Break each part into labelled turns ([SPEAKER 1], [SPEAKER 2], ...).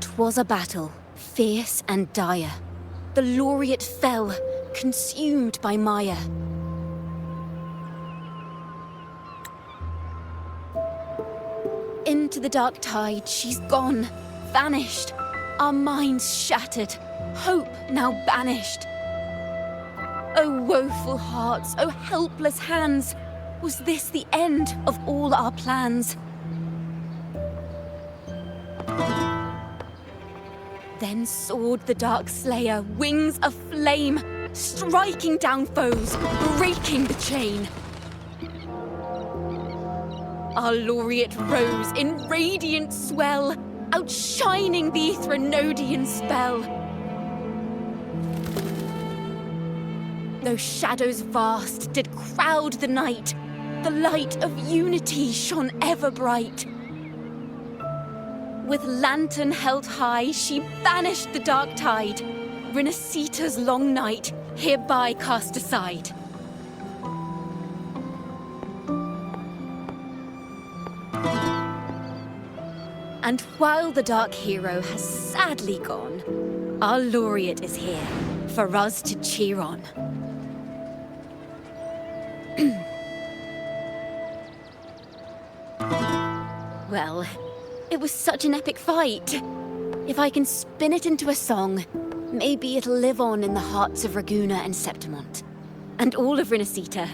[SPEAKER 1] 'Twas a battle, fierce and dire. The laureate fell, consumed by mire. Into the dark tide she's gone, vanished. Our minds shattered, hope now banished. O woeful hearts, O helpless hands, was this the end of all our plans? Then soared the dark slayer, wings aflame, striking down foes, breaking the chain. Our laureate rose in radiant swell, outshining the Threnodian spell. Though shadows vast did crowd the night, the light of unity shone ever bright. With lantern held high, she banished the dark tide, Rinasita's long night, hereby cast aside. And while the dark hero has sadly gone, our laureate is here for us to cheer on. Well, it was such an epic fight. If I can spin it into a song, maybe it'll live on in the hearts of Raguna and Septimont, and all of Rinasita.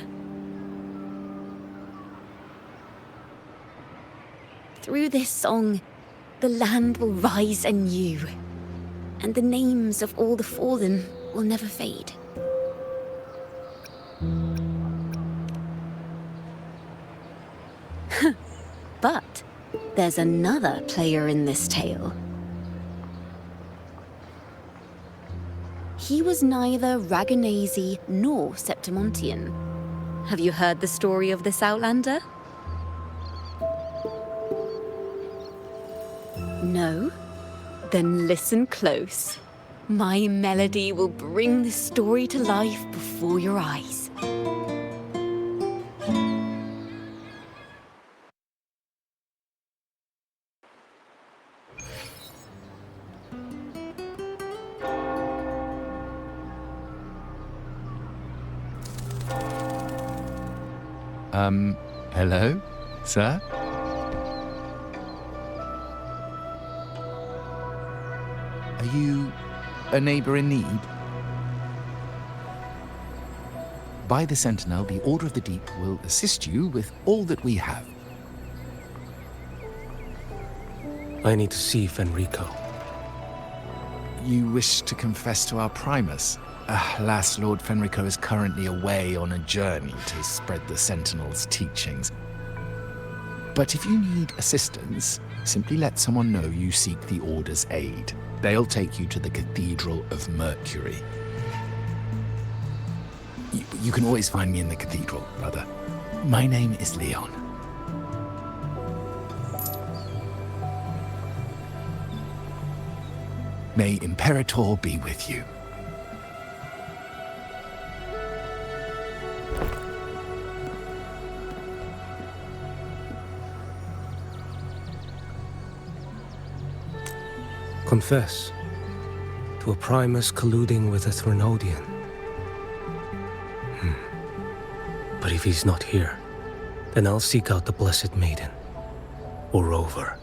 [SPEAKER 1] Through this song, the land will rise anew, and the names of all the fallen will never fade. But there's another player in this tale. He was neither Raganese nor Septimontian. Have you heard the story of this outlander? No? Then listen close. My melody will bring the story to life before your eyes.
[SPEAKER 2] Hello, sir? Are you a neighbor in need? By the Sentinel, the Order of the Deep will assist you with all that we have.
[SPEAKER 3] I need to see Fenrico.
[SPEAKER 2] You wish to confess to our Primus? Alas, Lord Fenrico is currently away on a journey to spread the Sentinel's teachings. But if you need assistance, simply let someone know you seek the Order's aid. They'll take you to the Cathedral of Mercury. You can always find me in the cathedral, brother. My name is Leon. May Imperator be with you.
[SPEAKER 3] Confess to a Primus colluding with a Threnodian. But if he's not here, then I'll seek out the Blessed Maiden, or Rover.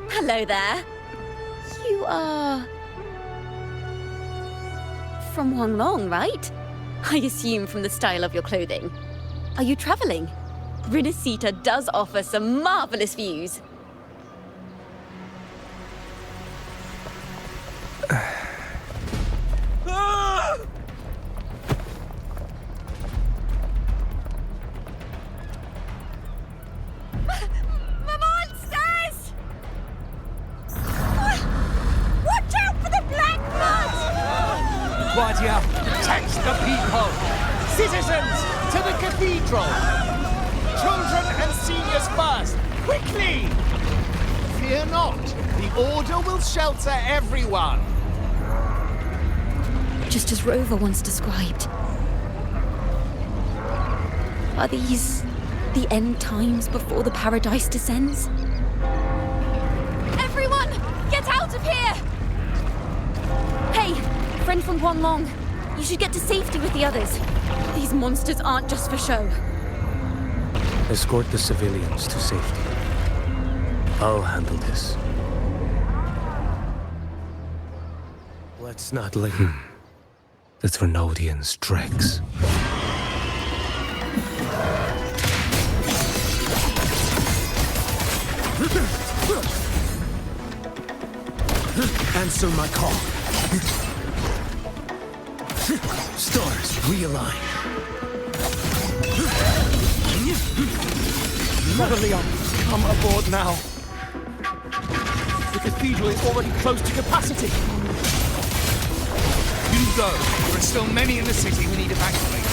[SPEAKER 1] Hello there. You are... from Huanglong, right? I assume from the style of your clothing. Are you traveling? Rinasita does offer some marvelous views.
[SPEAKER 4] Guardia, protect the people! Citizens, to the cathedral! Children and seniors first! Quickly!
[SPEAKER 2] Fear not. The Order will shelter everyone.
[SPEAKER 1] Just as Rover once described. Are these the end times before the paradise descends? Everyone, get out of here! Hey, friend from Guanlong, you should get to safety with the others. These monsters aren't just for show.
[SPEAKER 3] Escort the civilians to safety. I'll handle this. Let's not let the Trinodians dregs. Answer my call. Stars, realign.
[SPEAKER 4] Brother Leon, come aboard now. The cathedral is already close to capacity.
[SPEAKER 2] You go. There are still many in the city we need evacuated.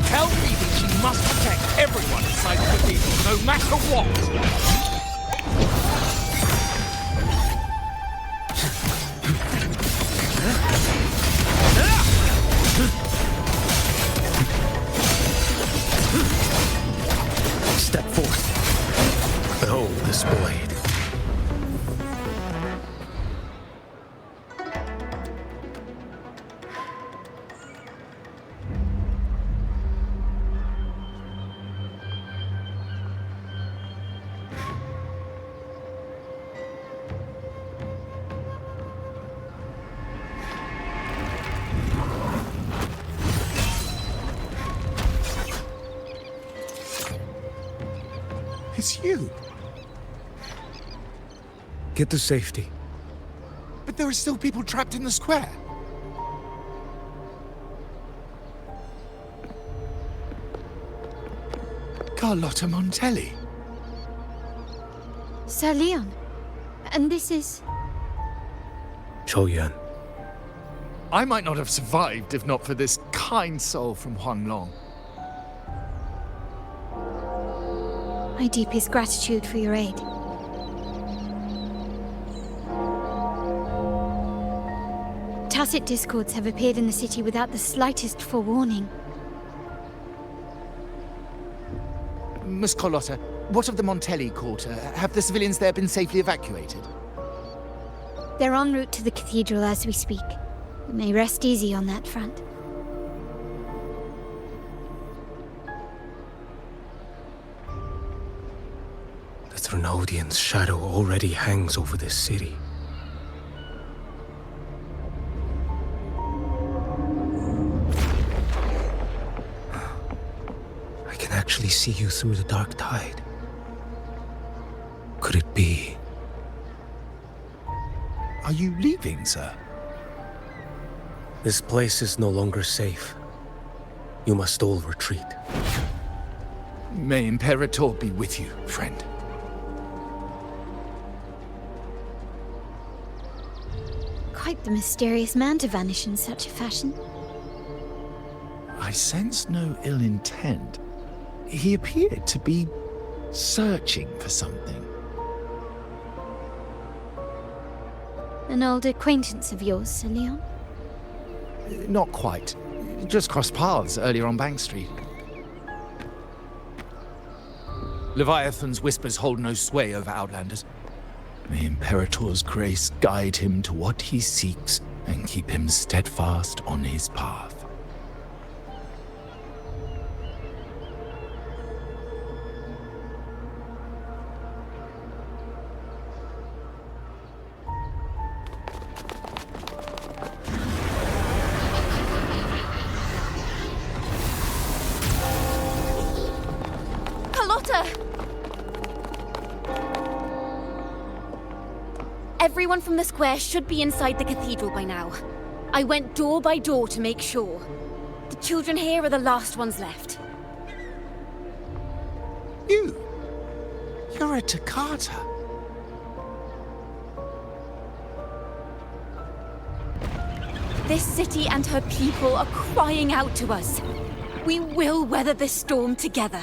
[SPEAKER 2] Tell Phoebe she must protect everyone inside the cathedral, no matter what.
[SPEAKER 3] Step forth. Behold this blade.
[SPEAKER 2] It's you.
[SPEAKER 3] Get to safety.
[SPEAKER 2] But there are still people trapped in the square. Carlotta Montelli.
[SPEAKER 5] Sir Leon. And this is...
[SPEAKER 3] Choyan.
[SPEAKER 2] I might not have survived if not for this kind soul from Huanglong.
[SPEAKER 5] My deepest gratitude for your aid. Tacit discords have appeared in the city without the slightest forewarning.
[SPEAKER 2] Miss Carlotta, what of the Montelli quarter? Have the civilians there been safely evacuated?
[SPEAKER 5] They're en route to the cathedral as we speak. We may rest easy on that front.
[SPEAKER 3] The Trinodian's shadow already hangs over this city. I can actually see you through the dark tide. Could it be?
[SPEAKER 2] Are you leaving, sir?
[SPEAKER 3] This place is no longer safe. You must all retreat.
[SPEAKER 2] May Imperator be with you, friend.
[SPEAKER 5] Quite the mysterious man to vanish in such a fashion.
[SPEAKER 2] I sense no ill intent. He appeared to be searching for something.
[SPEAKER 5] An old acquaintance of yours, Sir Leon?
[SPEAKER 2] Not quite. Just crossed paths earlier on Bank Street. Leviathan's whispers hold no sway over Outlanders. May Imperator's grace guide him to what he seeks and keep him steadfast on his path.
[SPEAKER 1] Everyone from the square should be inside the cathedral by now. I went door by door to make sure. The children here are the last ones left.
[SPEAKER 2] You're a Toccata.
[SPEAKER 1] This city and her people are crying out to us. We will weather this storm together.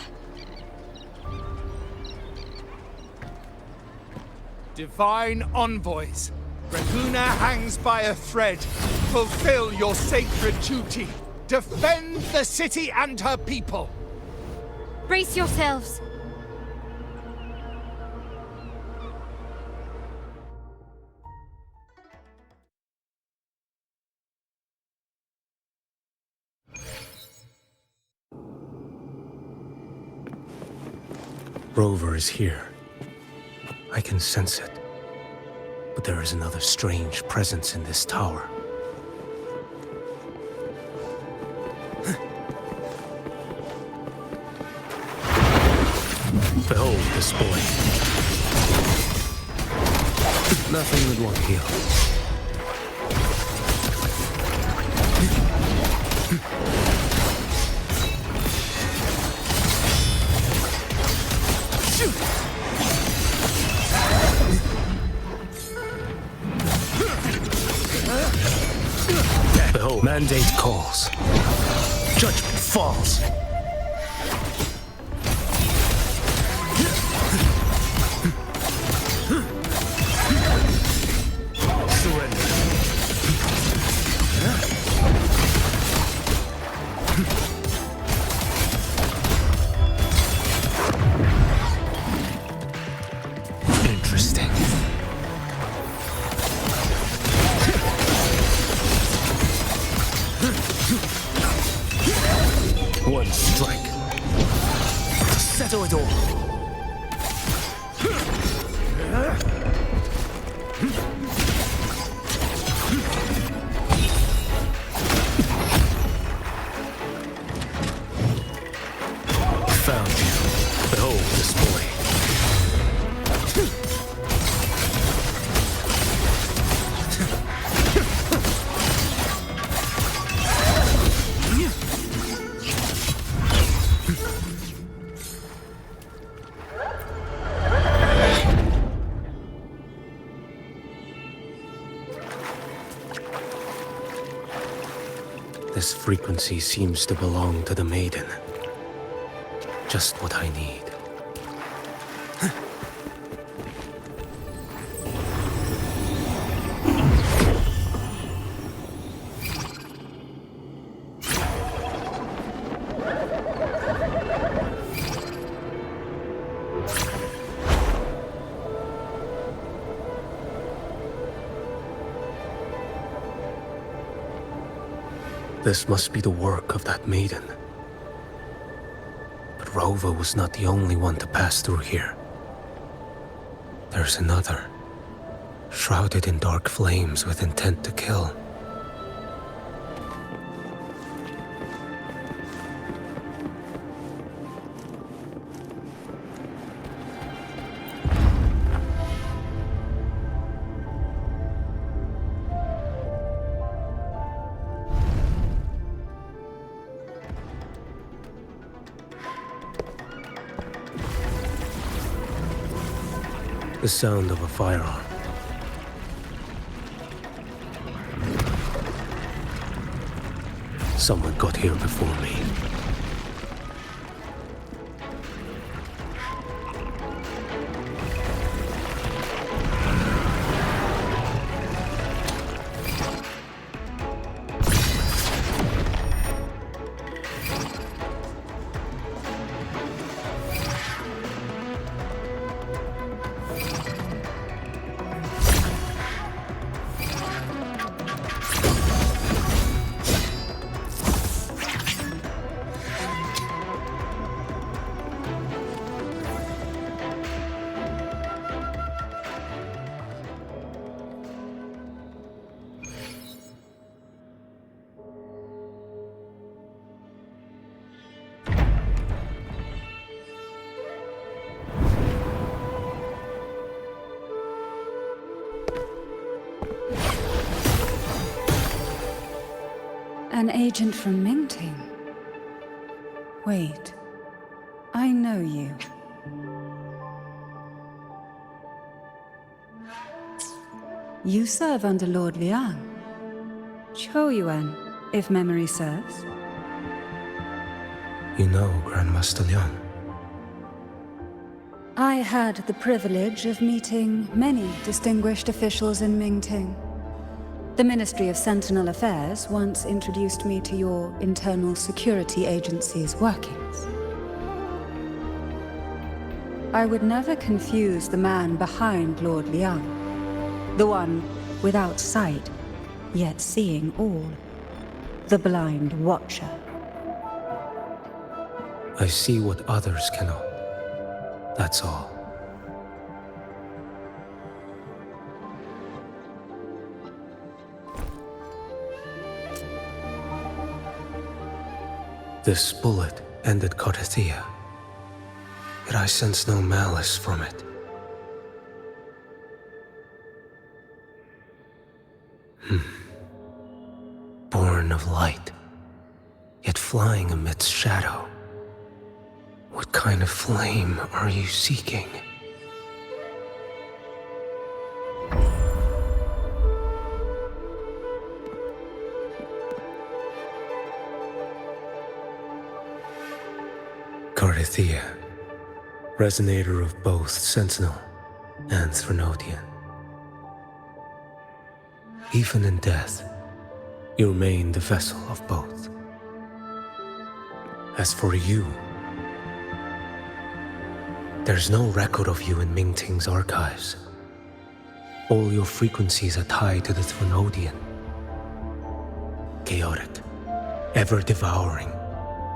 [SPEAKER 2] Divine envoys, Reguna hangs by a thread. Fulfill your sacred duty. Defend the city and her people.
[SPEAKER 5] Brace yourselves.
[SPEAKER 3] Rover is here. I can sense it. But there is another strange presence in this tower. Behold this boy. Nothing that won't heal. Behold, mandate calls. Judgment falls. Surrender. Interesting. One strike to settle it all. Found you. Behold this boy. This frequency seems to belong to the maiden. Just what I need. This must be the work of that maiden. But Rover was not the only one to pass through here. There's another, shrouded in dark flames with intent to kill. The sound of a firearm. Someone got here before me.
[SPEAKER 6] An agent from Mingting? Wait, I know you. You serve under Lord Liang. Choyuan, if memory serves.
[SPEAKER 3] You know Grandmaster Liang.
[SPEAKER 6] I had the privilege of meeting many distinguished officials in Mingting. The Ministry of Sentinel Affairs once introduced me to your internal security agency's workings. I would never confuse the man behind Lord Liang, the one without sight, yet seeing all, the blind watcher.
[SPEAKER 3] I see what others cannot. That's all. This bullet ended Carthia, yet I sense no malice from it. Born of light, yet flying amidst shadow. What kind of flame are you seeking? Carthia, resonator of both Sentinel and Threnodian. Even in death, you remain the vessel of both. As for you, there's no record of you in Mingting's archives. All your frequencies are tied to the Threnodian. Chaotic, ever-devouring,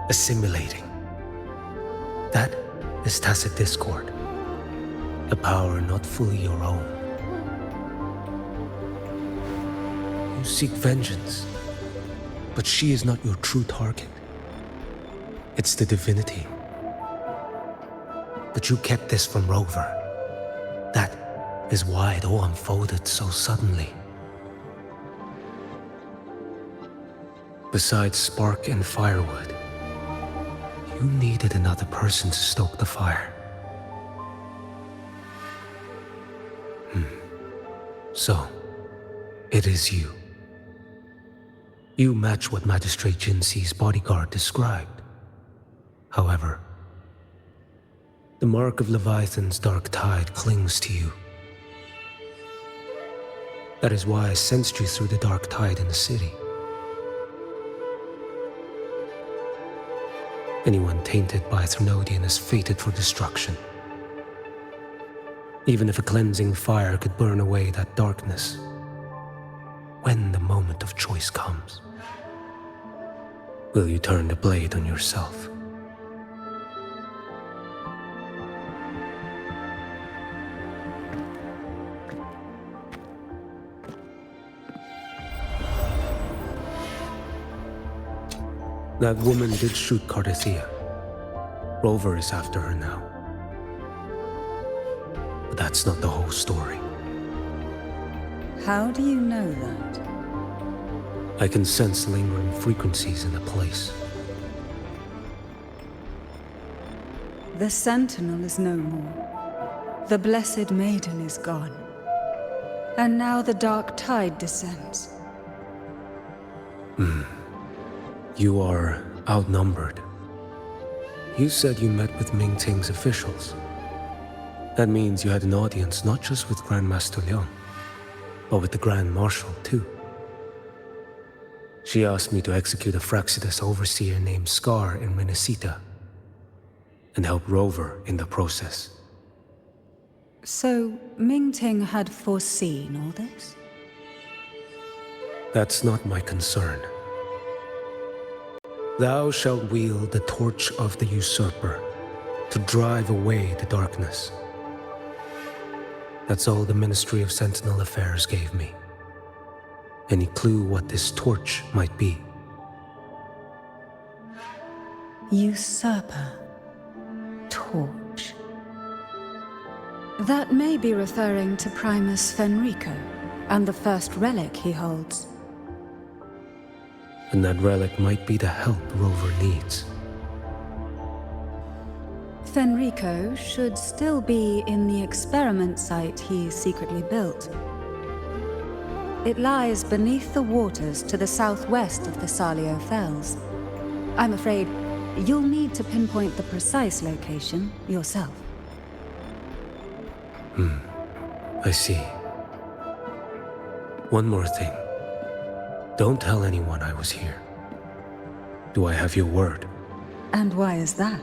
[SPEAKER 3] assimilating. That is tacit discord, a power not fully your own. You seek vengeance, but she is not your true target. It's the divinity. But you kept this from Rover. That is why it all unfolded so suddenly. Besides spark and firewood, you needed another person to stoke the fire. So, it is you. You match what Magistrate Jinxi's bodyguard described. However, the mark of Leviathan's dark tide clings to you. That is why I sensed you through the dark tide in the city. Anyone tainted by Threnodian is fated for destruction. Even if a cleansing fire could burn away that darkness, when the moment of choice comes, will you turn the blade on yourself? That woman did shoot Carthia. Rover is after her now. But that's not the whole story.
[SPEAKER 6] How do you know that?
[SPEAKER 3] I can sense lingering frequencies in the place.
[SPEAKER 6] The Sentinel is no more. The Blessed Maiden is gone. And now the dark tide descends.
[SPEAKER 3] You are outnumbered. You said you met with Mingting's officials. That means you had an audience not just with Grandmaster Liang, but with the Grand Marshal too. She asked me to execute a Fraxidus overseer named Scar in Minnesota, and help Rover in the process.
[SPEAKER 6] So, Mingting had foreseen all this?
[SPEAKER 3] That's not my concern. Thou shalt wield the torch of the usurper to drive away the darkness. That's all the Ministry of Sentinel Affairs gave me. Any clue what this torch might be?
[SPEAKER 6] Usurper. Torch. That may be referring to Primus Fenrico and the first relic he holds.
[SPEAKER 3] And that relic might be the help Rover needs.
[SPEAKER 6] Fenrico should still be in the experiment site he secretly built. It lies beneath the waters to the southwest of the Salio Fells. I'm afraid you'll need to pinpoint the precise location yourself.
[SPEAKER 3] I see. One more thing. Don't tell anyone I was here. Do I have your word?
[SPEAKER 6] And why is that?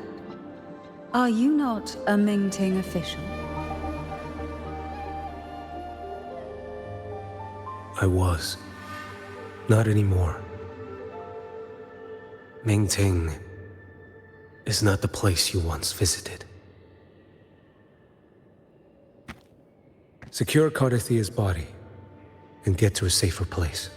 [SPEAKER 6] Are you not a Mingting official?
[SPEAKER 3] I was. Not anymore. Mingting is not the place you once visited. Secure Cardathia's body and get to a safer place.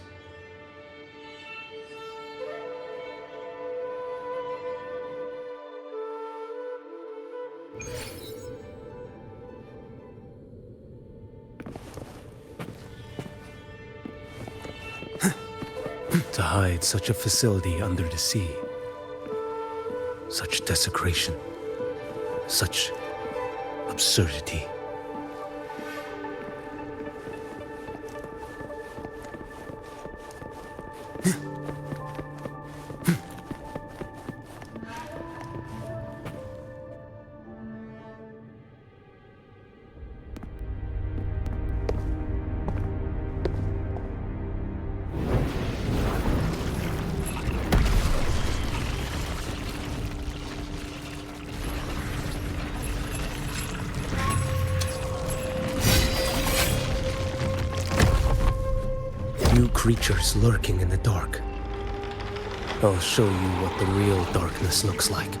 [SPEAKER 3] To hide such a facility under the sea. Such desecration. Such absurdity. New creatures lurking in the dark. I'll show you what the real darkness looks like.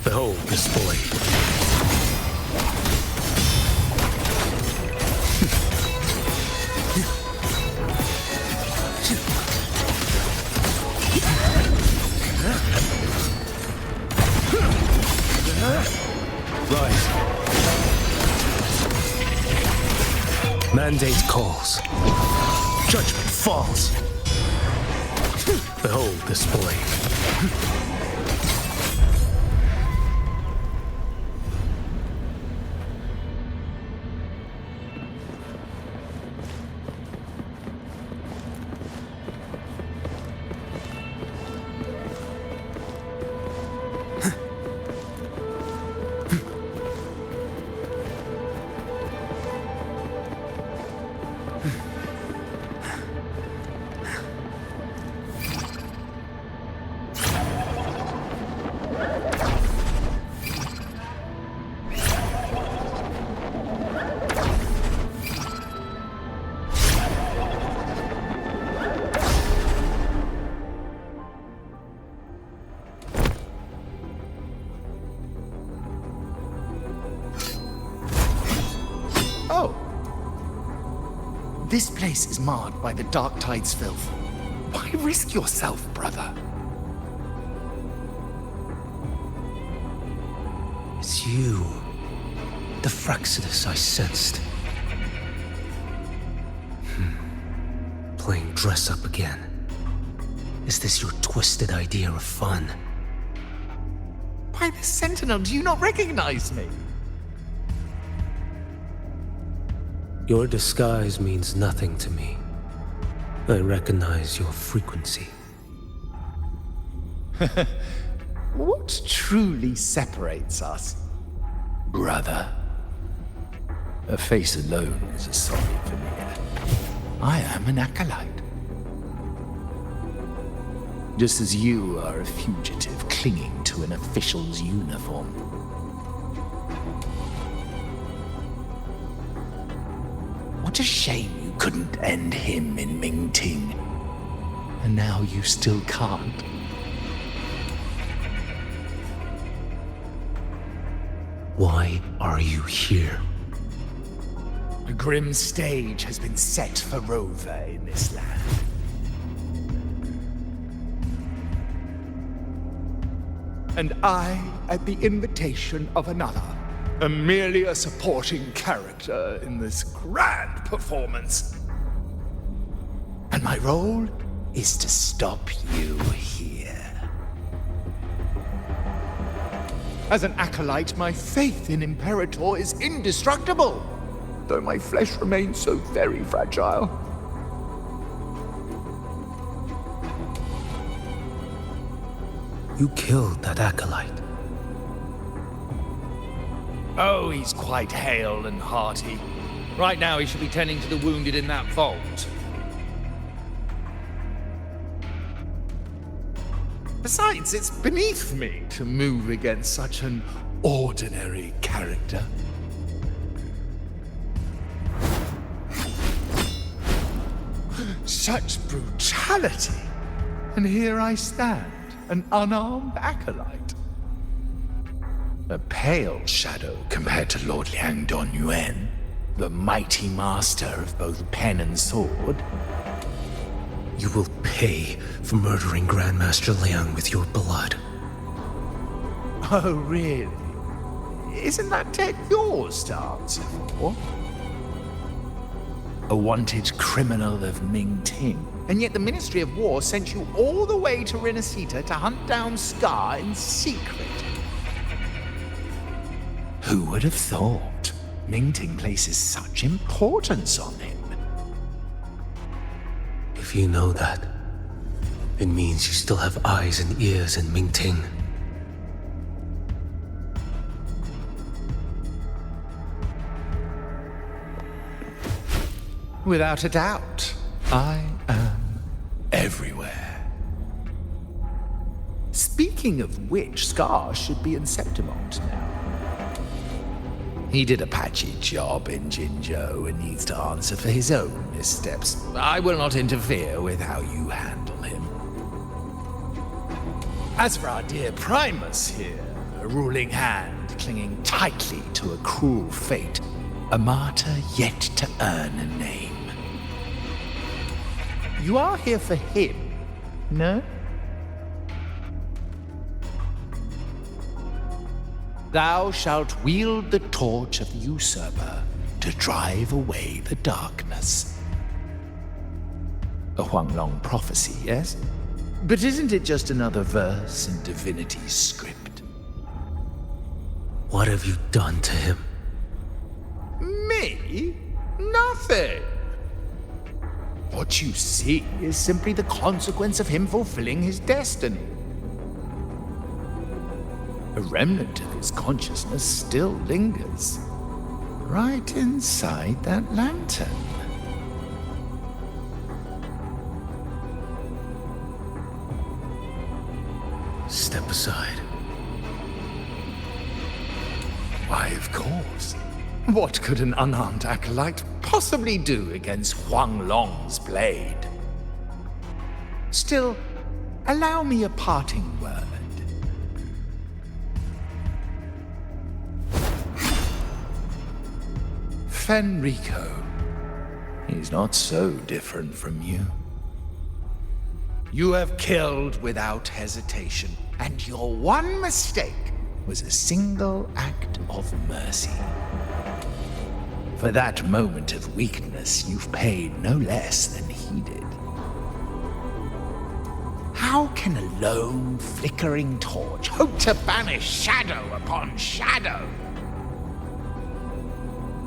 [SPEAKER 3] Behold this boy. Rise. Mandate calls. Judgment falls. Behold this boy.
[SPEAKER 2] Oh. This place is marred by the Dark Tide's filth. Why risk yourself, brother?
[SPEAKER 3] It's you. The Fraxidus I sensed. Playing dress up again. Is this your twisted idea of fun?
[SPEAKER 2] By the Sentinel, do you not recognize me?
[SPEAKER 3] Your disguise means nothing to me. I recognize your frequency.
[SPEAKER 2] What truly separates us, brother? A face alone is a sorry veneer. I am an acolyte. Just as you are a fugitive clinging to an official's uniform. What a shame you couldn't end him in Mingting. And now you still can't.
[SPEAKER 3] Why are you here?
[SPEAKER 2] A grim stage has been set for Rover in this land. And I, at the invitation of another, am merely a supporting character in this grand performance. And my role is to stop you here. As an acolyte, my faith in Imperator is indestructible, though my flesh remains so very fragile.
[SPEAKER 3] You killed that acolyte.
[SPEAKER 2] Oh, he's quite hale and hearty. Right now he should be tending to the wounded in that vault. Besides, it's beneath me to move against such an ordinary character. Such brutality! And here I stand, an unarmed acolyte. A pale shadow compared to Lord Liang Donyuan, the mighty master of both pen and sword.
[SPEAKER 3] You will pay for murdering Grandmaster Liang with your blood.
[SPEAKER 2] Oh, really? Isn't that debt yours to answer for? A wanted criminal of Ming Ting. And yet the Ministry of War sent you all the way to Renacita to hunt down Scar in secret. Who would have thought Ming Ting places such importance on him?
[SPEAKER 3] If you know that, it means you still have eyes and ears in Ming Ting.
[SPEAKER 2] Without a doubt, I am everywhere. Speaking of which, Scar should be in Septimont now. He did a patchy job in Jinzhou and needs to answer for his own missteps. I will not interfere with how you handle him. As for our dear Primus here, a ruling hand clinging tightly to a cruel fate, a martyr yet to earn a name. You are here for him, no? Thou shalt wield the torch of the usurper to drive away the darkness. A Huanglong prophecy, yes? But isn't it just another verse in Divinity's script?
[SPEAKER 3] What have you done to him?
[SPEAKER 2] Me? Nothing. What you see is simply the consequence of him fulfilling his destiny. A remnant of his consciousness still lingers, right inside that lantern.
[SPEAKER 3] Step aside.
[SPEAKER 2] Why, of course. What could an unarmed acolyte possibly do against Huang Long's blade? Still, allow me a parting word. Fenrico, he's not so different from you. You have killed without hesitation, and your one mistake was a single act of mercy. For that moment of weakness, you've paid no less than he did. How can a lone, flickering torch hope to banish shadow upon shadow?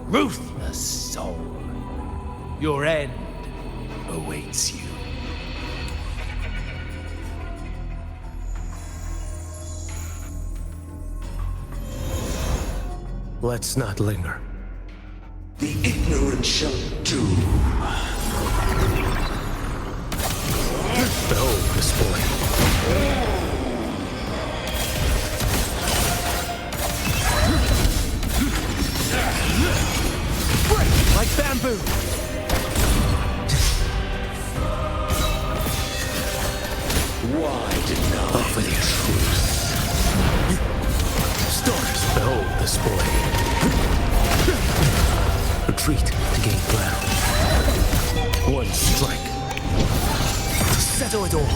[SPEAKER 2] Ruthless soul, your end awaits you.
[SPEAKER 3] Let's not linger.
[SPEAKER 7] The ignorant shall do.
[SPEAKER 3] Behold this boy.
[SPEAKER 4] Break like bamboo.
[SPEAKER 7] Why deny?
[SPEAKER 3] Offer the truth. Stars, behold this boy. Retreat to gain ground. One strike to settle it all.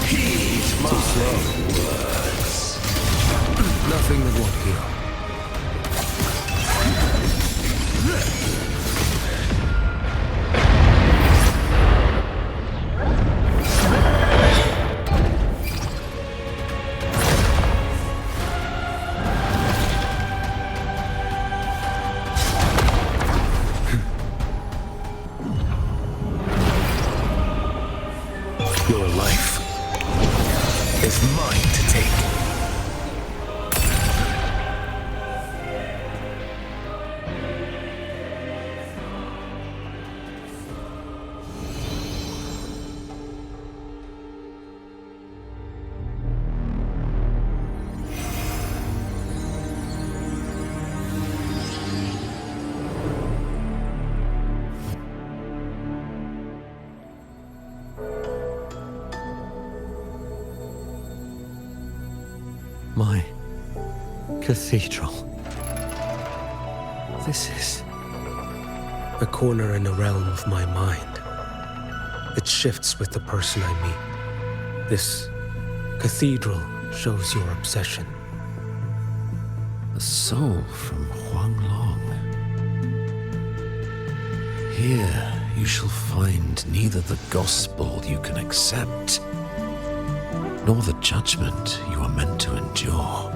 [SPEAKER 7] Heed my words.
[SPEAKER 3] Nothing that won't heal. Your life
[SPEAKER 2] is mine to take.
[SPEAKER 7] My cathedral. This is...
[SPEAKER 3] A corner in the realm of my mind. It shifts with the person I meet. This cathedral shows your obsession.
[SPEAKER 7] a soul from Huanglong. Here you shall find neither the gospel you can accept, nor the judgment you are meant to endure.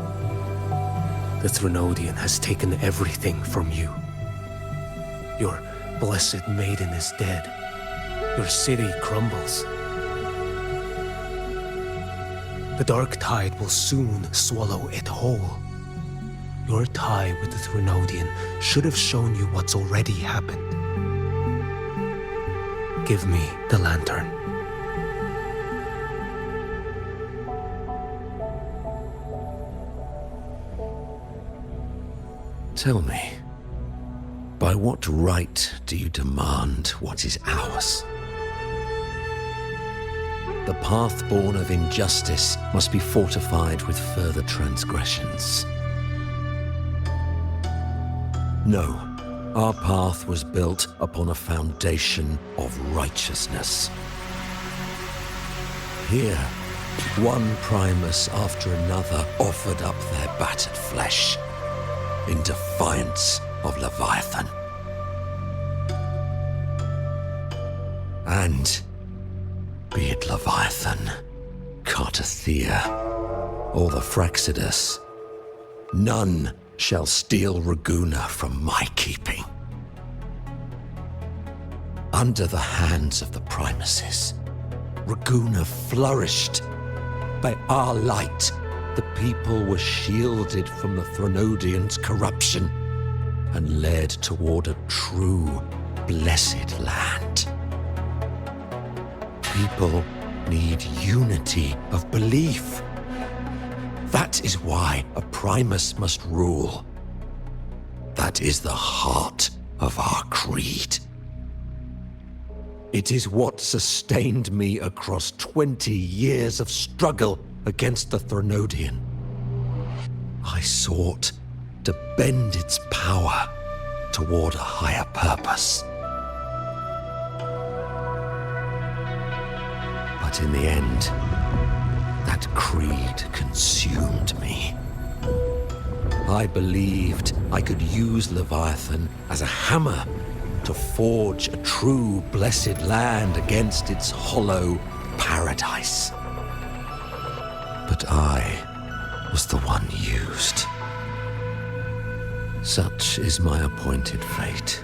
[SPEAKER 3] The Threnodian has taken everything from you. Your blessed maiden is dead. Your city crumbles. The dark tide will soon swallow it whole. Your tie with the Threnodian should have shown you what's already happened. Give me the lantern.
[SPEAKER 7] Tell me, by what right do you demand what is ours? The path born of injustice must be fortified with further transgressions. No, our path was built upon a foundation of righteousness. Here, one Primus after another offered up their battered flesh in defiance of Leviathan. And be it Leviathan, Cartathea, or the Fraxidus, none shall steal Raguna from my keeping. Under the hands of the Primuses, Raguna flourished. By our light, the people were shielded from the Threnodians' corruption and led toward a true, blessed land. People need unity of belief. That is why a Primus must rule. That is the heart of our creed. It is what sustained me across 20 years of struggle against the Threnodian. I sought to bend its power toward a higher purpose. But in the end, that creed consumed me. I believed I could use Leviathan as a hammer to forge a true blessed land against its hollow paradise. But I was the one used. Such is my appointed fate.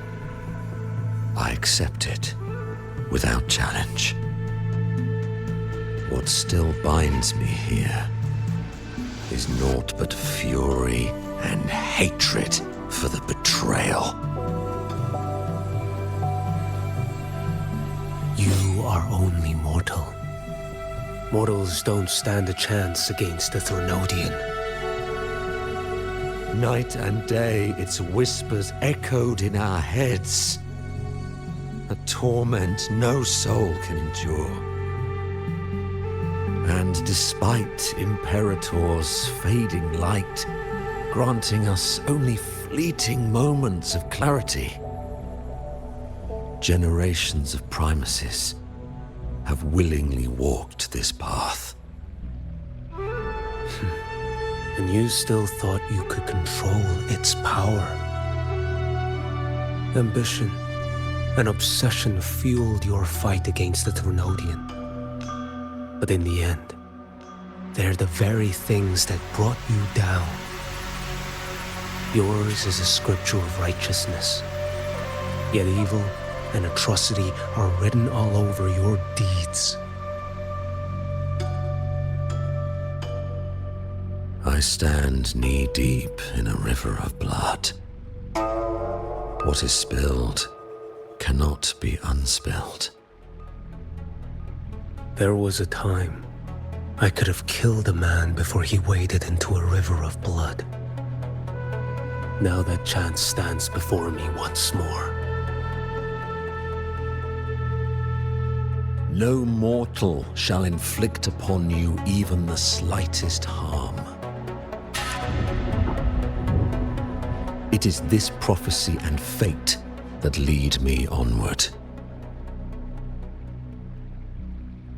[SPEAKER 7] I accept it without challenge. What still binds me here is naught but fury and hatred for the betrayal.
[SPEAKER 3] You are only mortal. Mortals don't stand a chance against the Threnodian.
[SPEAKER 7] Night and day, its whispers echoed in our heads. A torment no soul can endure. And despite Imperator's fading light, granting us only fleeting moments of clarity, generations of Primuses have willingly walked this path.
[SPEAKER 3] And you still thought you could control its power. Ambition and obsession fueled your fight against the Threnodian. But in the end, they're the very things that brought you down. Yours is a scripture of righteousness, yet evil and atrocity are written all over your deeds.
[SPEAKER 7] I stand knee-deep in a river of blood. What is spilled cannot be unspilled.
[SPEAKER 3] There was a time I could have killed a man before he waded into a river of blood. Now that chance stands before me once more.
[SPEAKER 7] No mortal shall inflict upon you even the slightest harm. It is this prophecy and fate that lead me onward.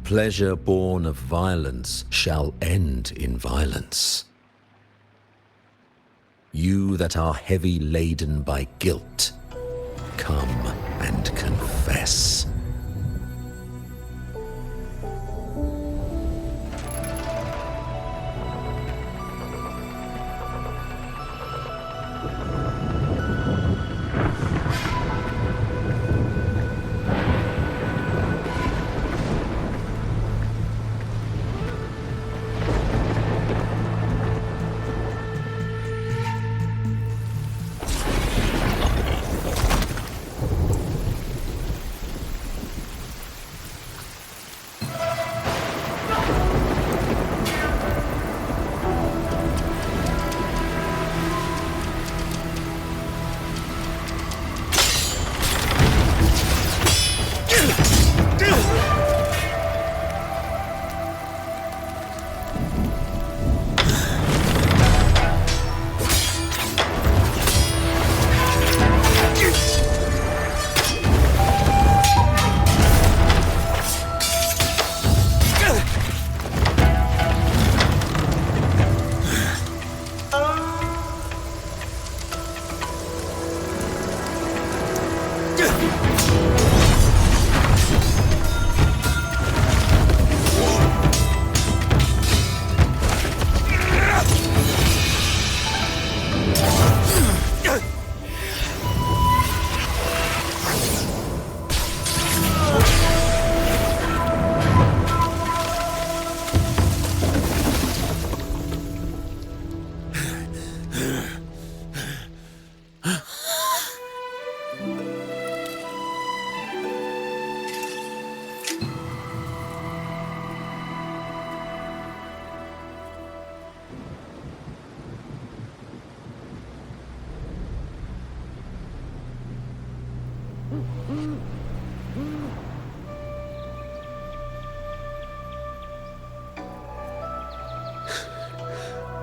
[SPEAKER 7] Pleasure born of violence shall end in violence. You that are heavy laden by guilt, come and confess.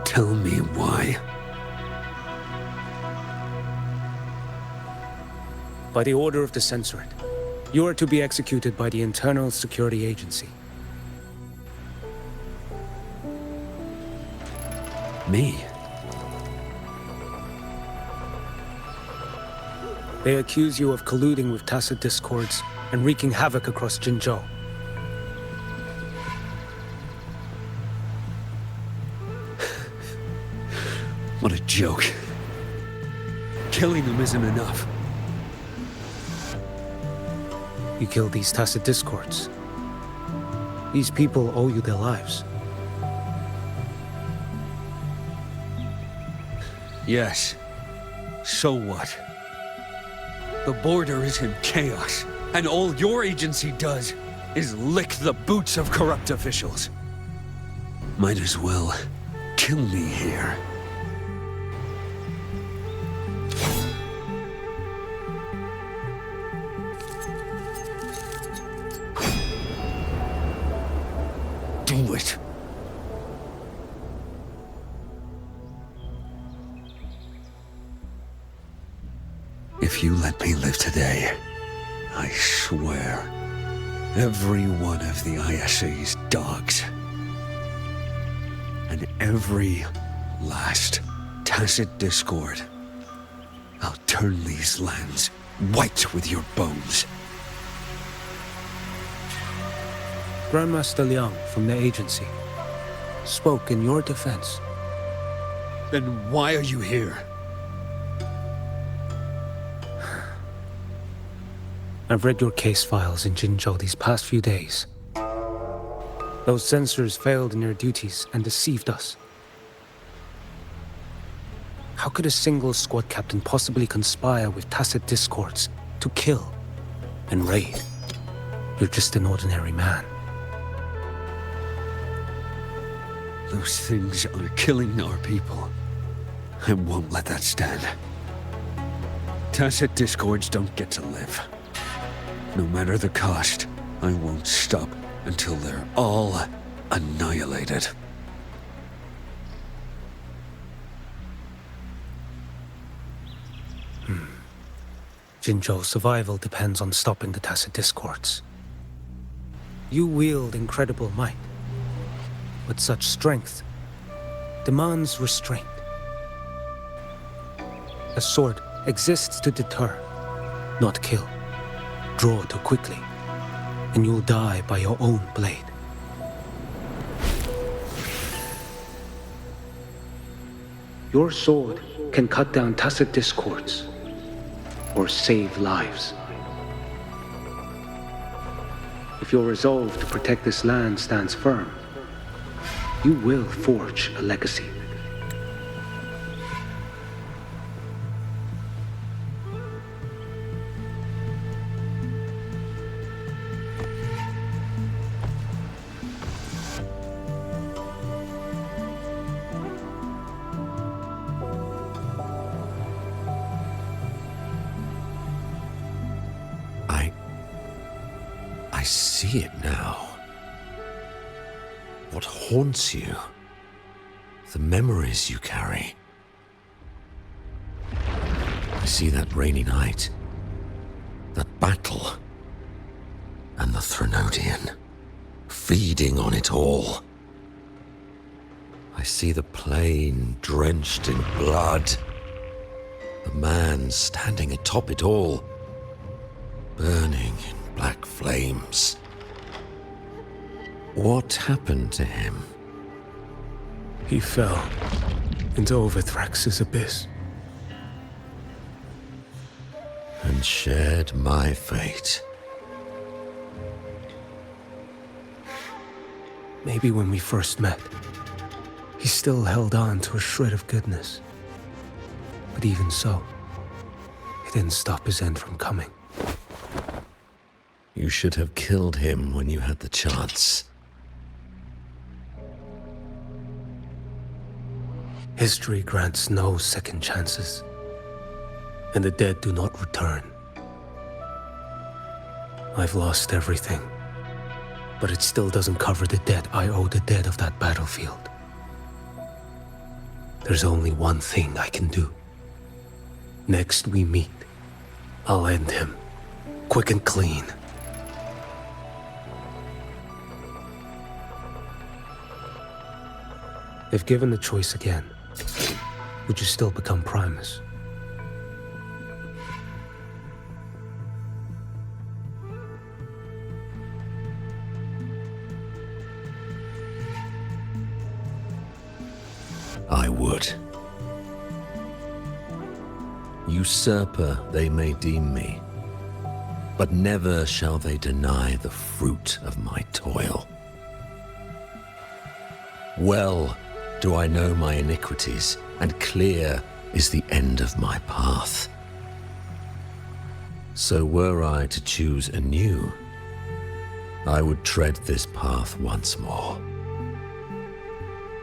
[SPEAKER 7] Tell me why.
[SPEAKER 3] By the order of the Censorate, you are to be executed by the Internal Security Agency.
[SPEAKER 7] Me?
[SPEAKER 3] They accuse you of colluding with tacit discords and wreaking havoc across Jinzhou.
[SPEAKER 7] What a joke. Killing them isn't enough.
[SPEAKER 3] You killed these tacit discords. These people owe you their lives.
[SPEAKER 4] Yes. So what? The border is in chaos, and all your agency does is lick the boots of corrupt officials.
[SPEAKER 7] Might as well kill me here.
[SPEAKER 4] Do it.
[SPEAKER 7] If you let me live today, I swear, every one of the ISA's dogs, and every last tacit discord, I'll turn these lands white with your bones.
[SPEAKER 3] Grandmaster Liang from the agency spoke in your defense.
[SPEAKER 4] Then why are you here?
[SPEAKER 3] I've read your case files in Jinzhou these past few days. Those censors failed in their duties and deceived us. How could a single squad captain possibly conspire with tacit discords to kill and raid? You're just an ordinary man.
[SPEAKER 4] Those things are killing our people. I won't let that stand. Tacit discords don't get to live. No matter the cost, I won't stop until they're all annihilated.
[SPEAKER 3] Jinzhou's survival depends on stopping the tacit discords. You wield incredible might, but such strength demands restraint. A sword exists to deter, not kill. Draw too quickly, and you'll die by your own blade. Your sword can cut down tacit discords, or save lives. If your resolve to protect this land stands firm, you will forge a legacy.
[SPEAKER 7] I see it now. What haunts you? The memories you carry. I see that rainy night, that battle, and the Threnodian, feeding on it all. I see the plain drenched in blood, the man standing atop it all, burning in black flames. What happened to him?
[SPEAKER 3] He fell into Overthrax's abyss.
[SPEAKER 7] And shared my fate.
[SPEAKER 3] Maybe when we first met, he still held on to a shred of goodness. But even so, it didn't stop his end from coming.
[SPEAKER 7] You should have killed him when you had the chance.
[SPEAKER 3] History grants no second chances, and the dead do not return. I've lost everything, but it still doesn't cover the debt I owe the dead of that battlefield. There's only one thing I can do. Next we meet, I'll end him, quick and clean. If given the choice again, would you still become Primus?
[SPEAKER 7] I would. Usurper they may deem me, but never shall they deny the fruit of my toil. Well do I know my iniquities, and clear is the end of my path. So were I to choose anew, I would tread this path once more.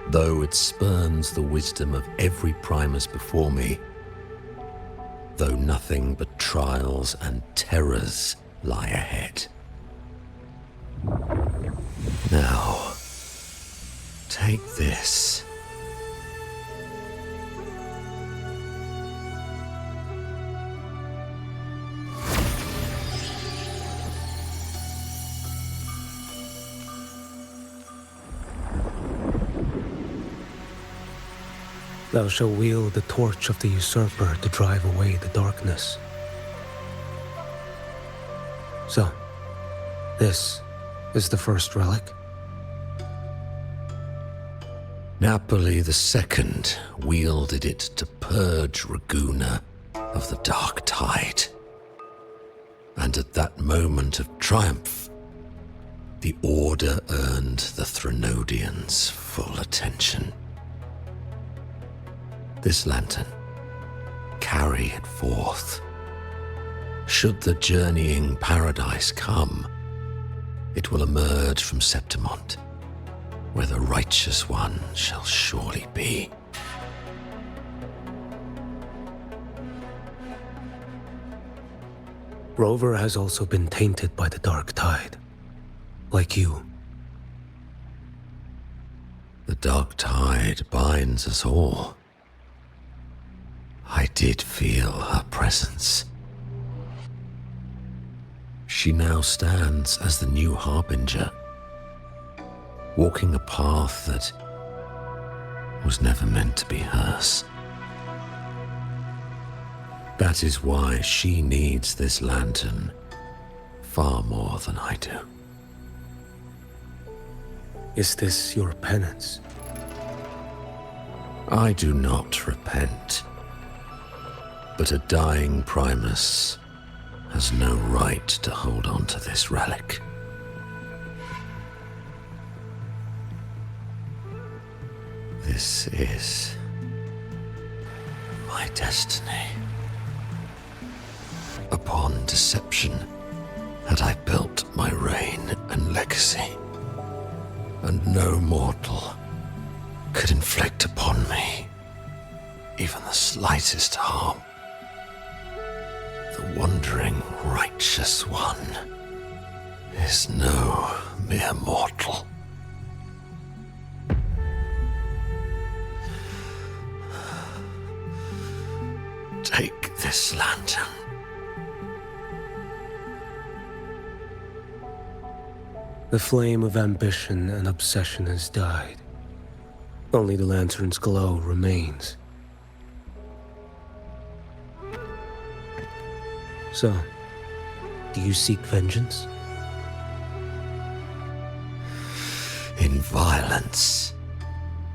[SPEAKER 7] Though it spurns the wisdom of every Primus before me, though nothing but trials and terrors lie ahead. Now, take this.
[SPEAKER 3] Thou shalt wield the torch of the usurper to drive away the darkness. So, this is the first relic?
[SPEAKER 7] Napoli II wielded it to purge Raguna of the dark tide. And at that moment of triumph, the Order earned the Threnodians' full attention. This lantern, carry it forth. Should the journeying paradise come, it will emerge from Septimont, where the righteous one shall surely be.
[SPEAKER 3] Rover has also been tainted by the dark tide, like you.
[SPEAKER 7] The dark tide binds us all. I did feel her presence. She now stands as the new harbinger, walking a path that was never meant to be hers. That is why she needs this lantern far more than I do.
[SPEAKER 3] Is this your penance?
[SPEAKER 7] I do not repent, but a dying Primus has no right to hold on to this relic. This is my destiny. Upon deception had I built my reign and legacy, and no mortal could inflict upon me even the slightest harm. The wandering righteous one is no mere mortal. Take this lantern.
[SPEAKER 3] The flame of ambition and obsession has died. Only the lantern's glow remains. So, do you seek vengeance?
[SPEAKER 7] In violence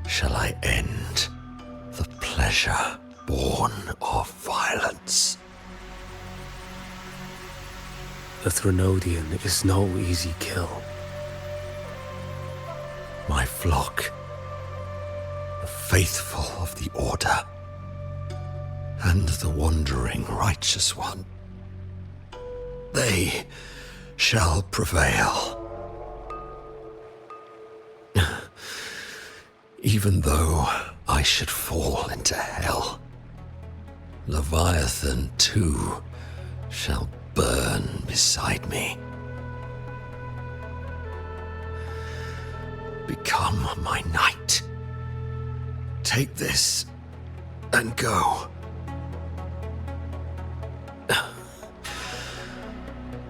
[SPEAKER 7] shall I end the pleasure born of violence.
[SPEAKER 3] The Threnodian is no easy kill.
[SPEAKER 7] My flock, the faithful of the Order, and the wandering righteous one, they shall prevail. Even though I should fall into hell, Leviathan too shall burn beside me. Become my knight. Take this and go.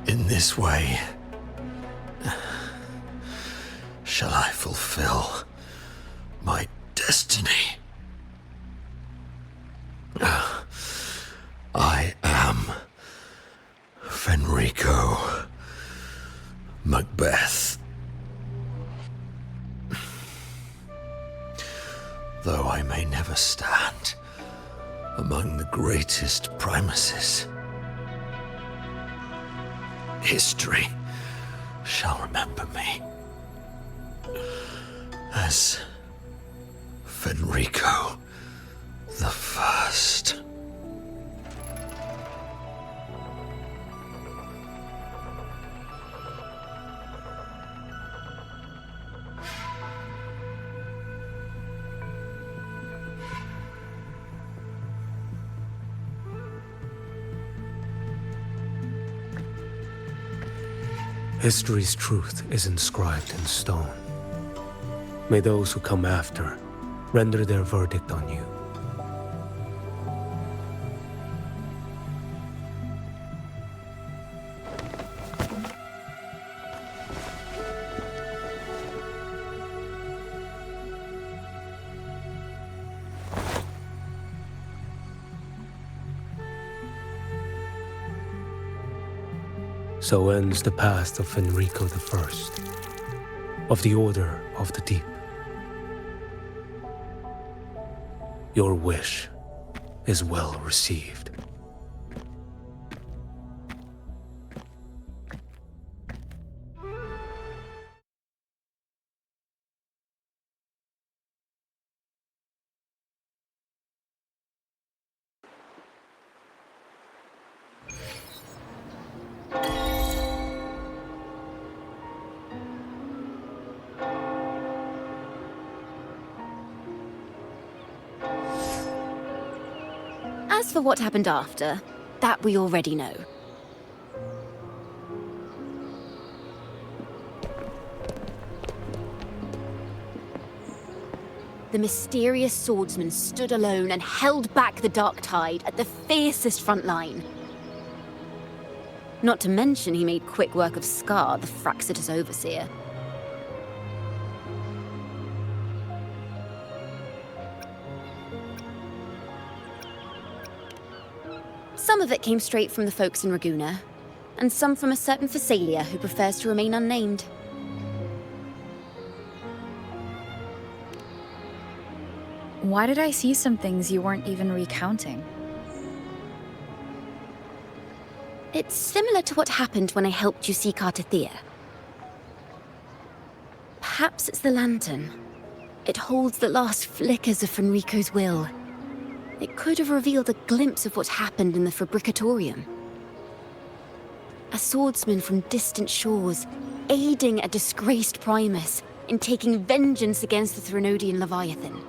[SPEAKER 7] In this way, shall I fulfill my destiny. I am Fenrico Macbeth. Though I may never stand among the greatest Primuses, history shall remember me as Fenrico the First.
[SPEAKER 3] History's truth is inscribed in stone. May those who come after render their verdict on you. So ends the past of Fenrico I, of the Order of the Deep. Your wish is well received.
[SPEAKER 1] As for what happened after, that we already know. The mysterious swordsman stood alone and held back the dark tide at the fiercest front line. Not to mention he made quick work of Scar, the Fraxitous overseer. Some of it came straight from the folks in Raguna, and some from a certain Phasalia who prefers to remain unnamed.
[SPEAKER 8] Why did I see some things you weren't even recounting?
[SPEAKER 1] It's similar to what happened when I helped you seek Artathea. Perhaps it's the lantern. It holds the last flickers of Fenrico's will. It could have revealed a glimpse of what happened in the Fabricatorium. A swordsman from distant shores, aiding a disgraced Primus in taking vengeance against the Threnodian Leviathan.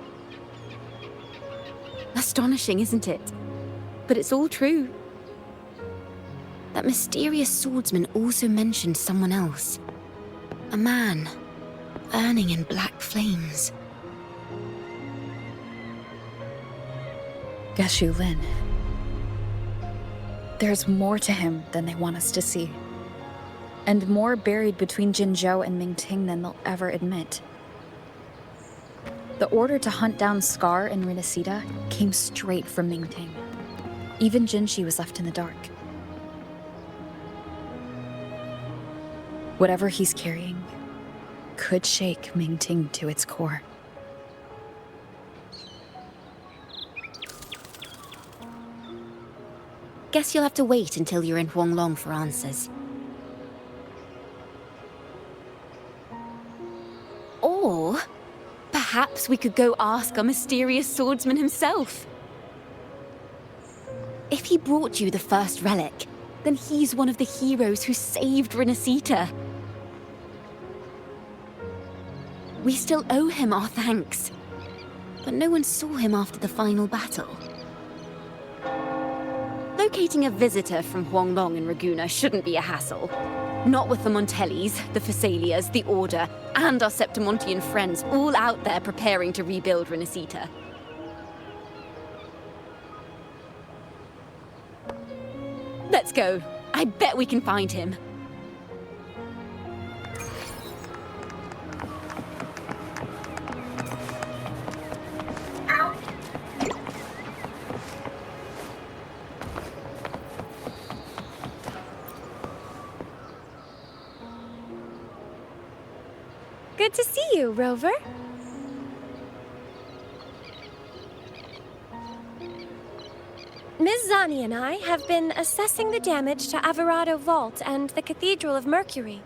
[SPEAKER 1] Astonishing, isn't it? But it's all true. That mysterious swordsman also mentioned someone else. A man, burning in black flames.
[SPEAKER 8] Geshu Lin. There's more to him than they want us to see. And more buried between Jinzhou and Mingting than they'll ever admit. The order to hunt down Scar and Renacita came straight from Mingting. Even Jinshi was left in the dark. Whatever he's carrying could shake Mingting to its core.
[SPEAKER 1] Guess you'll have to wait until you're in Huanglong for answers. Or perhaps we could go ask our mysterious swordsman himself. If he brought you the first relic, then he's one of the heroes who saved Renacita. We still owe him our thanks, but no one saw him after the final battle. Locating a visitor from Huanglong and Raguna shouldn't be a hassle. Not with the Montellis, the Phasalias, the Order, and our Septimontian friends all out there preparing to rebuild Renacita. Let's go. I bet we can find him.
[SPEAKER 9] Good to see you, Rover. Ms. Zani and I have been assessing the damage to Averado Vault and the Cathedral of Mercury.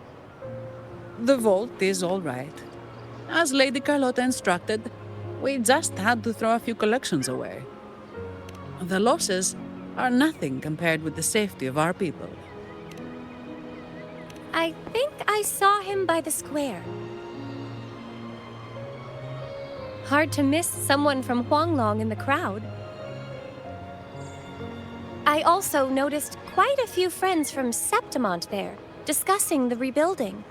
[SPEAKER 10] The vault is all right. As Lady Carlotta instructed, we just had to throw a few collections away. The losses are nothing compared with the safety of our people.
[SPEAKER 9] I think I saw him by the square. Hard to miss someone from Huanglong in the crowd. I also noticed quite a few friends from Septimont there, discussing the rebuilding.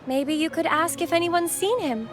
[SPEAKER 9] Maybe you could ask if anyone's seen him.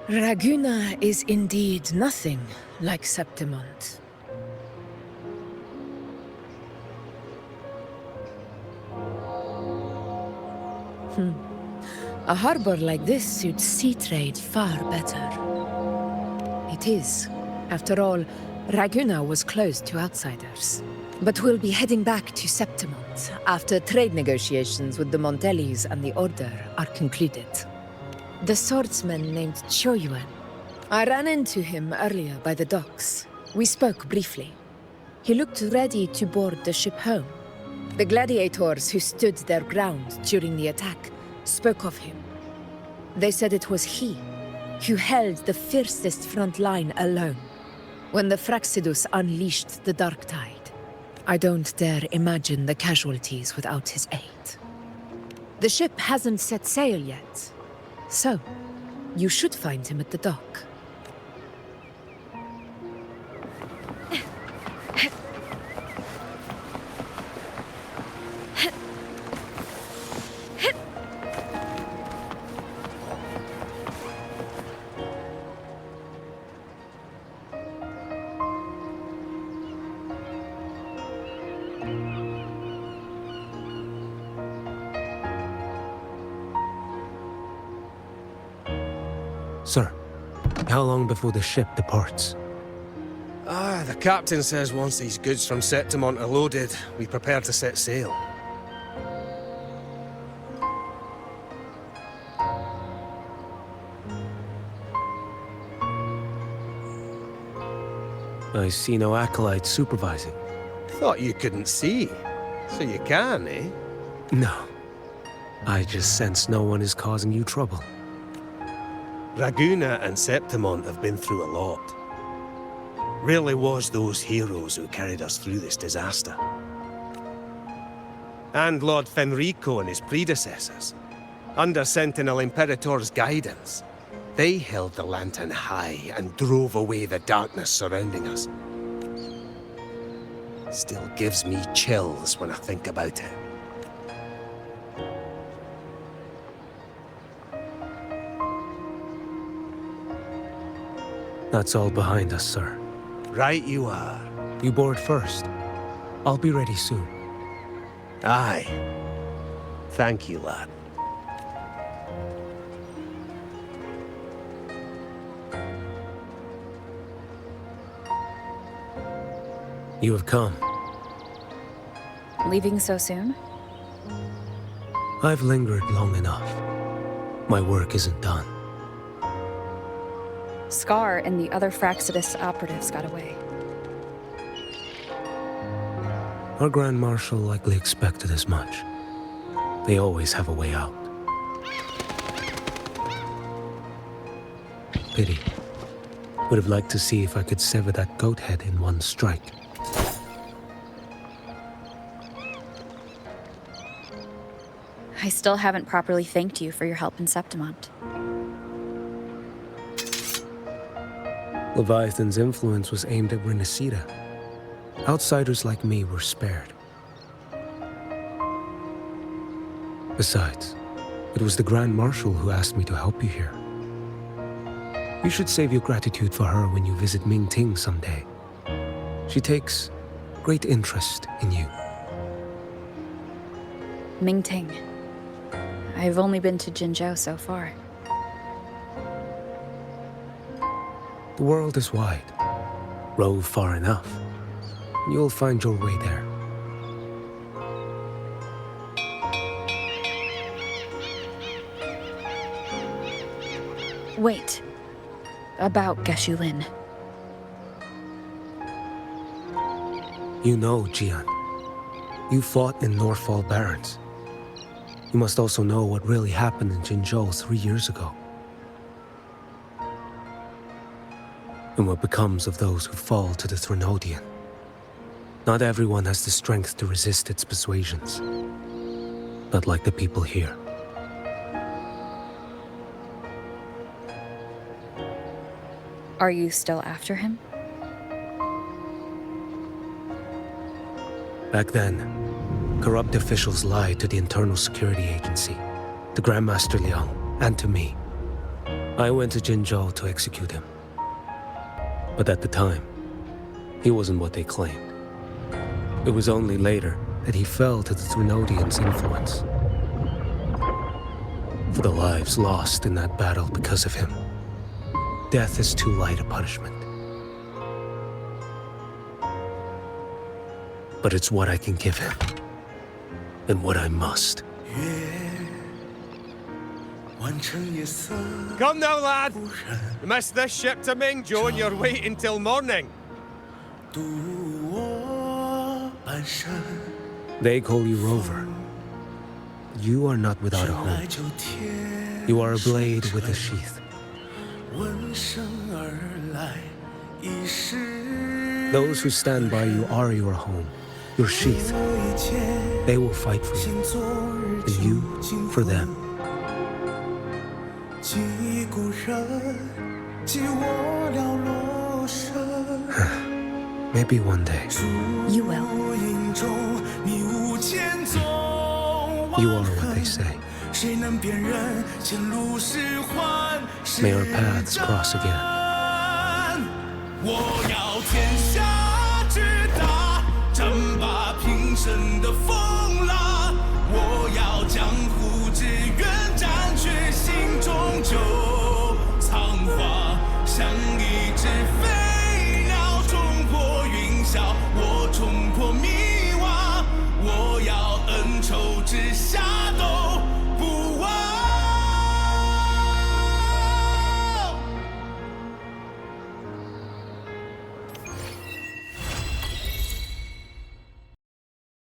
[SPEAKER 11] Raguna is indeed nothing like Septimont. A harbor like this suits sea trade far better. It is. After all, Raguna was closed to outsiders. But we'll be heading back to Septimont after trade negotiations with the Montellis and the Order are concluded. The swordsman named Choyuan. I ran into him earlier by the docks. We spoke briefly. He looked ready to board the ship home. The gladiators who stood their ground during the attack spoke of him. They said it was he who held the fiercest front line alone when the Fraxidus unleashed the Dark Tide. I don't dare imagine the casualties without his aid. The ship hasn't set sail yet, so you should find him at the dock.
[SPEAKER 3] Sir, how long before the ship departs?
[SPEAKER 12] The captain says once these goods from Septimont are loaded, we prepare to set sail.
[SPEAKER 3] I see no acolytes supervising.
[SPEAKER 12] Thought you couldn't see. So you can, eh?
[SPEAKER 3] No. I just sense no one is causing you trouble.
[SPEAKER 12] Raguna and Septimont have been through a lot. Really was those heroes who carried us through this disaster. And Lord Fenrico and his predecessors. Under Sentinel Imperator's guidance, they held the lantern high and drove away the darkness surrounding us. Still gives me chills when I think about it.
[SPEAKER 3] That's all behind us, sir.
[SPEAKER 12] Right you are.
[SPEAKER 3] You board first. I'll be ready soon.
[SPEAKER 12] Aye. Thank you, lad.
[SPEAKER 3] You have come.
[SPEAKER 8] Leaving so soon?
[SPEAKER 3] I've lingered long enough. My work isn't done.
[SPEAKER 8] Scar and the other Fraxidus operatives got away.
[SPEAKER 3] Our Grand Marshal likely expected as much. They always have a way out. Pity. Would have liked to see if I could sever that goat head in one strike.
[SPEAKER 8] I still haven't properly thanked you for your help in Septimont.
[SPEAKER 3] Leviathan's influence was aimed at Renacida. Outsiders like me were spared. Besides, it was the Grand Marshal who asked me to help you here. You should save your gratitude for her when you visit Mingting someday. She takes great interest in you.
[SPEAKER 8] Mingting. I've only been to Jinzhou so far.
[SPEAKER 3] The world is wide. Rove far enough. You'll find your way there.
[SPEAKER 8] Wait. About Geshulin.
[SPEAKER 3] You know, Jian. You fought in Norfall Barrens. You must also know what really happened in Jinzhou 3 years ago. And what becomes of those who fall to the Threnodian. Not everyone has the strength to resist its persuasions. Not like the people here.
[SPEAKER 8] Are you still after him?
[SPEAKER 3] Back then, corrupt officials lied to the Internal Security Agency, to Grandmaster Liang, and to me. I went to Jinzhou to execute him. But at the time, he wasn't what they claimed. It was only later that he fell to the Threnodians' influence. For the lives lost in that battle because of him, death is too light a punishment. But it's what I can give him, and what I must.
[SPEAKER 12] Come now, lad! You missed this ship to Mingzhou and you're waiting till morning.
[SPEAKER 3] They call you Rover. You are not without a home. You are a blade with a sheath. Those who stand by you are your home, your sheath. They will fight for you, and you for them. Maybe one day.
[SPEAKER 8] You will.
[SPEAKER 3] You are what they say. May our paths cross again.